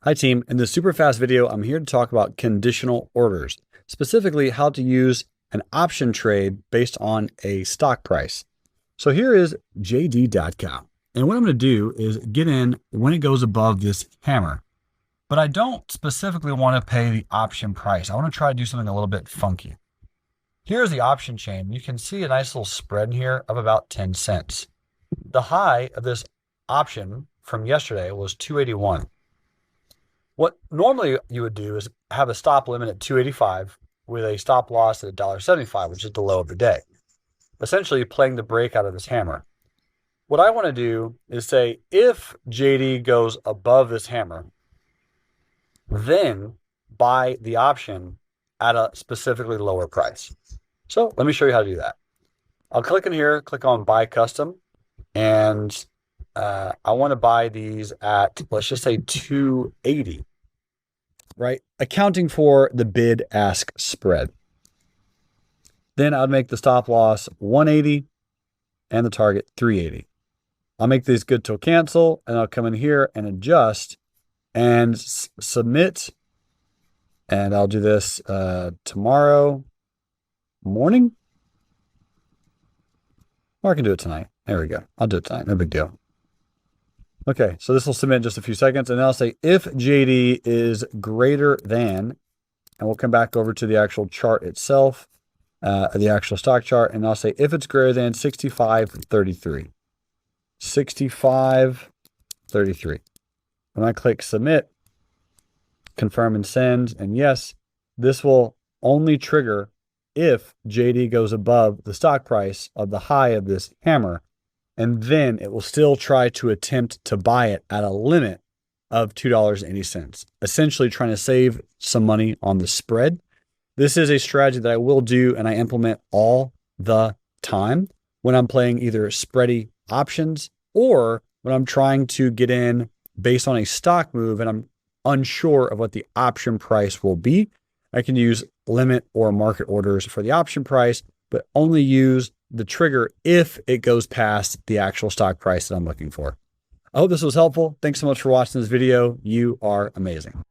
Hi team, in this super fast video, I'm here to talk about conditional orders, specifically how to use an option trade based on a stock price. So here is JD.com. And what I'm going to do is get in when it goes above this hammer, but I don't specifically want to pay the option price. I want to try to do something a little bit funky. Here's the option chain. You can see a nice little spread in here of about 10 cents. The high of this option from yesterday was 281. What normally you would do is have a stop limit at 285 with a stop loss at $1.75, which is the low of the day, essentially playing the break out of this hammer. What I want to do is say, if JD goes above this hammer, then buy the option at a specifically lower price. So let me show you how to do that. I'll click in here, click on buy custom, and I want to buy these at, let's just say 280, right? Accounting for the bid ask spread. Then I'd make the stop loss 180 and the target 380. I'll make these good till cancel, and I'll come in here and adjust and submit. And I'll do this tomorrow morning. Or I can do it tonight. There we go. I'll do it tonight. No big deal. Okay, so this will submit in just a few seconds, and I'll say if JD is greater than, and we'll come back over to the actual chart itself, the actual stock chart, and I'll say if it's greater than 65.33. 65.33. When I click submit, confirm and send, and yes, this will only trigger if JD goes above the stock price of the high of this hammer, and then it will still try to attempt to buy it at a limit of $2.80, essentially trying to save some money on the spread. This is a strategy that I will do and I implement all the time when I'm playing either spready options or when I'm trying to get in based on a stock move and I'm unsure of what the option price will be. I can use limit or market orders for the option price, but only use the trigger if it goes past the actual stock price that I'm looking for. I hope this was helpful. Thanks so much for watching this video. You are amazing.